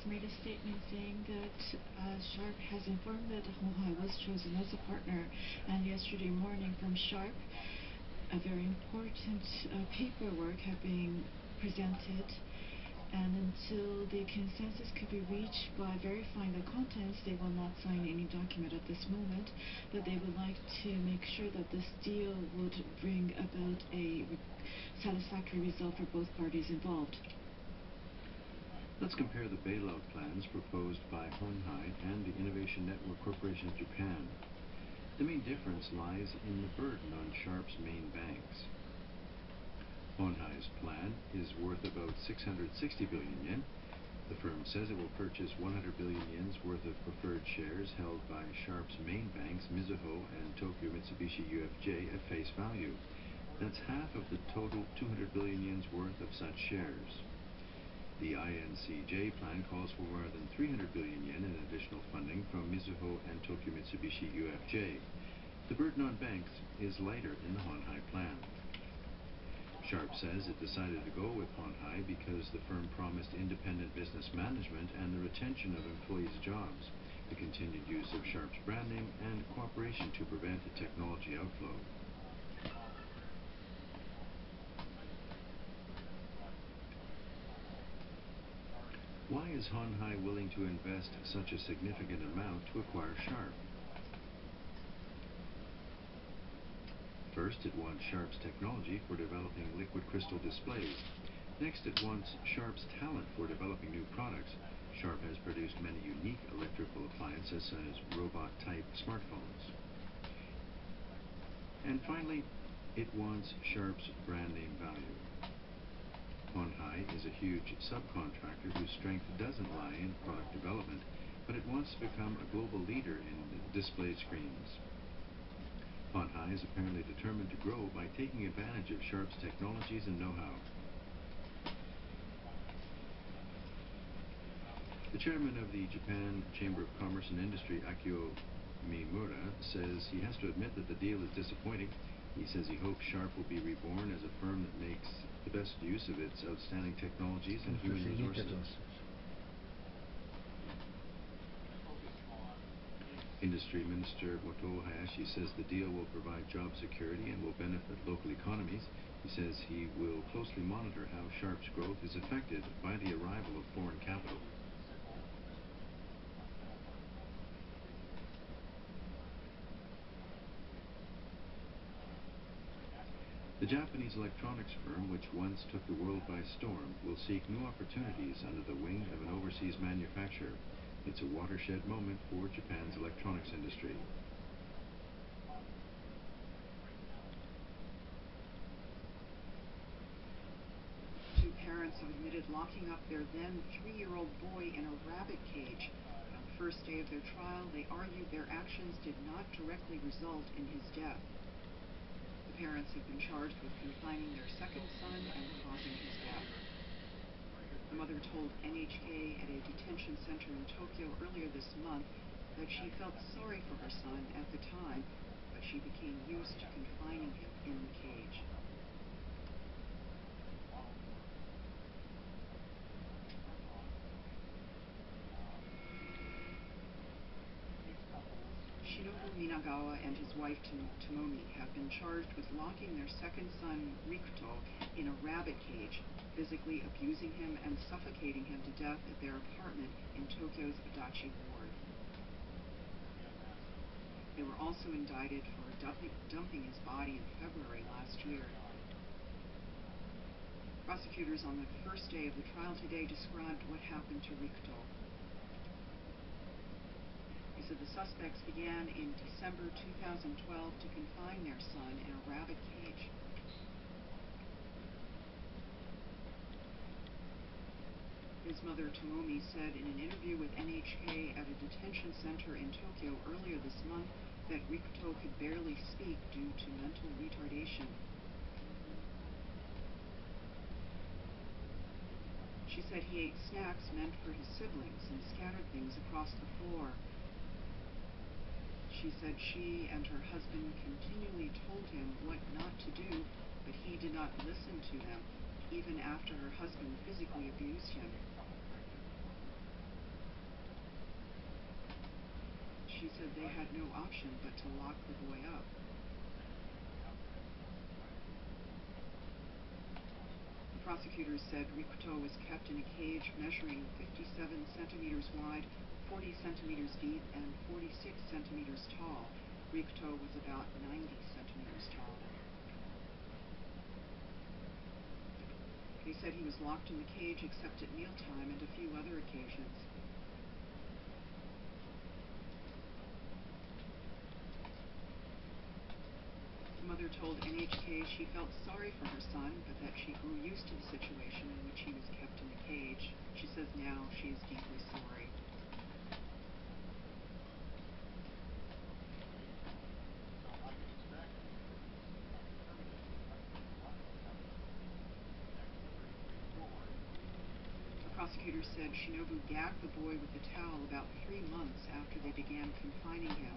made a statement saying that Sharp has informed that Honghai was chosen as a partner, and yesterday morning from Sharp, a very important paperwork had been presented, and until the consensus could be reached by verifying the contents, they will not sign any document at this moment, but they would like to make sure that this deal would bring about a satisfactory result for both parties involved. Let's compare the bailout plans proposed by Honghai and the Innovation Network Corporation of Japan. The main difference lies in the burden on Sharp's main banks. Honhai's plan is worth about 660 billion yen. The firm says it will purchase 100 billion yen's worth of preferred shares held by Sharp's main banks, Mizuho and Tokyo Mitsubishi UFJ, at face value. That's half of the total 200 billion yen's worth of such shares. The INCJ plan calls for more than 300 billion yen in additional funding from Mizuho and Tokyo Mitsubishi UFJ. The burden on banks is lighter in the Honhai plan. Sharp says it decided to go with Honhai because the firm promised independent business management and the retention of employees' jobs, the continued use of Sharp's brand name, and cooperation to prevent a technology outflow. Why is Honhai willing to invest such a significant amount to acquire Sharp? First, it wants Sharp's technology for developing liquid crystal displays. Next, it wants Sharp's talent for developing new products. Sharp has produced many unique electrical appliances as robot-type smartphones. And finally, it wants Sharp's brand name value. Honhai is a huge subcontractor whose strength doesn't lie in product development, but it wants to become a global leader in display screens. Honhai is apparently determined to grow by taking advantage of Sharp's technologies and know-how. The chairman of the Japan Chamber of Commerce and Industry, Akio Mimura, says he has to admit that the deal is disappointing. He says he hopes Sharp will be reborn as a firm that makes the best use of its outstanding technologies and human resources. Industry Minister Moto Hayashi says the deal will provide job security and will benefit local economies. He says he will closely monitor how Sharp's growth is affected by the arrival of foreign capital. The Japanese electronics firm, which once took the world by storm, will seek new opportunities under the wing of an overseas manufacturer. It's a watershed moment for Japan's electronics industry. Two parents have admitted locking up their then 3-year-old boy in a rabbit cage. On the first day of their trial, they argued their actions did not directly result in his death. The parents have been charged with confining their second son and causing his death. The mother told NHK at a detention center in Tokyo earlier this month that she felt sorry for her son at the time, but she became used to confining him in the cage. Shinobu Minagawa and his wife Tomomi have been charged with locking their second son Rikuto in a rabbit cage, physically abusing him and suffocating him to death at their apartment in Tokyo's Adachi ward. They were also indicted for dumping his body in February last year. Prosecutors on the first day of the trial today described what happened to Rikuto. They said the suspects began in December 2012 to confine their son in a rabbit cage. His mother, Tomomi, said in an interview with NHK at a detention center in Tokyo earlier this month that Rikuto could barely speak due to mental retardation. She said he ate snacks meant for his siblings and scattered things across the floor. She said she and her husband continually told him what not to do, but he did not listen to them, even after her husband physically abused him. She said they had no option but to lock the boy up. The prosecutors said Rikuto was kept in a cage measuring 57 centimeters wide, 40 centimeters deep, and 46 centimeters tall. Rikuto was about 90 centimeters tall. They said he was locked in the cage except at mealtime and a few other occasions. The mother told NHK she felt sorry for her son, but that she grew used to the situation in which he was kept in the cage. She says now she is deeply sorry. The prosecutor said Shinobu gagged the boy with a towel about 3 months after they began confining him.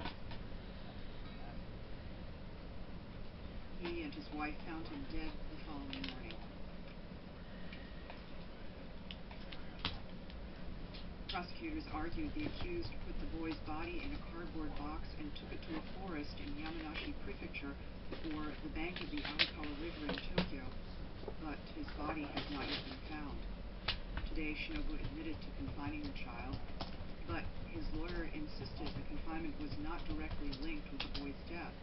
He and his wife found him dead the following morning. Prosecutors argued the accused put the boy's body in a cardboard box and took it to a forest in Yamanashi Prefecture or the bank of the Arakawa River in Tokyo, but his body has not yet been found. Today, Shinobu admitted to confining the child, but his lawyer insisted the confinement was not directly linked with the boy's death.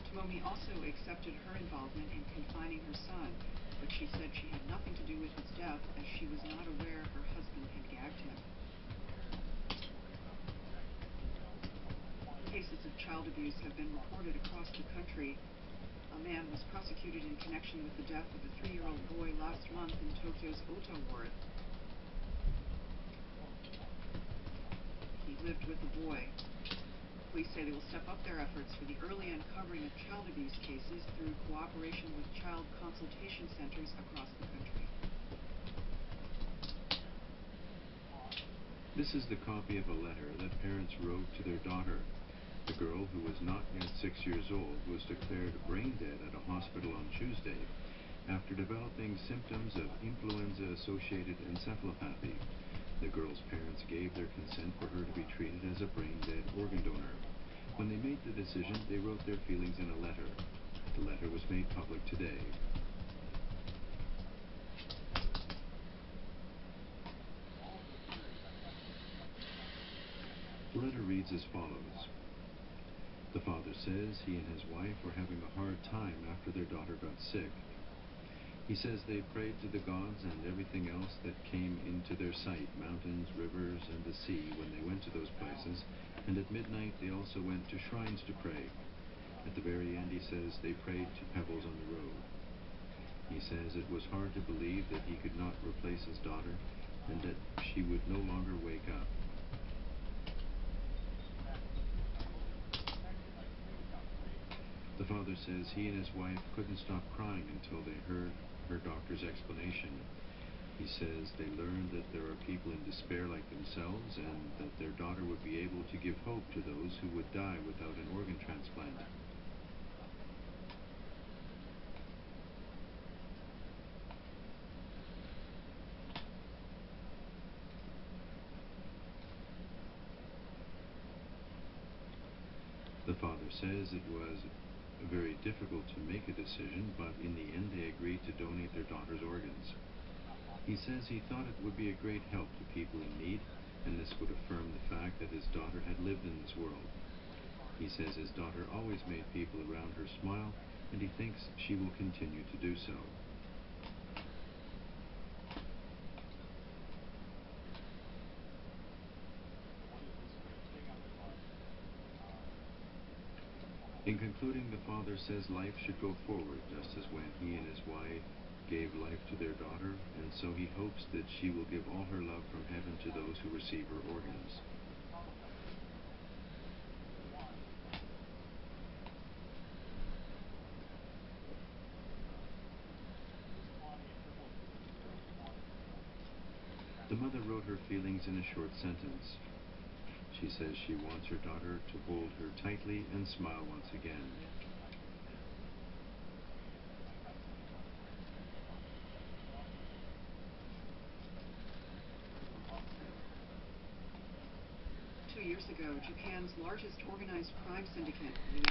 Tomomi also accepted her involvement in confining her son, but she said she had nothing to do with his death as she was not aware her husband had gagged him. Cases of child abuse have been reported across the country. A man was prosecuted in connection with the death of a 3-year-old boy last month in Tokyo's Ota ward. He lived with the boy. Police say they will step up their efforts for the early uncovering of child abuse cases through cooperation with child consultation centers across the country. This is the copy of a letter that parents wrote to their daughter. The girl, who was not yet 6 years old, was declared brain dead at a hospital on Tuesday after developing symptoms of influenza-associated encephalopathy. The girl's parents gave their consent for her to be treated as a brain-dead organ donor. When they made the decision, they wrote their feelings in a letter. The letter was made public today. The letter reads as follows. The father says he and his wife were having a hard time after their daughter got sick. He says they prayed to the gods and everything else that came into their sight, mountains, rivers, and the sea, when they went to those places, and at midnight they also went to shrines to pray. At the very end, he says, they prayed to pebbles on the road. He says it was hard to believe that he could not replace his daughter, and that she would no longer wake up. The father says he and his wife couldn't stop crying until they heard her doctor's explanation. He says they learned that there are people in despair like themselves and that their daughter would be able to give hope to those who would die without an organ transplant. The father says it was very difficult to make a decision, but in the end they agreed to donate their daughter's organs. He says he thought it would be a great help to people in need, and this would affirm the fact that his daughter had lived in this world. He says his daughter always made people around her smile, and he thinks she will continue to do so. In concluding, the father says life should go forward, just as when he and his wife gave life to their daughter, and so he hopes that she will give all her love from heaven to those who receive her organs. The mother wrote her feelings in a short sentence. She says she wants her daughter to hold her tightly and smile once again. years ago, Japan's largest organized crime syndicate, the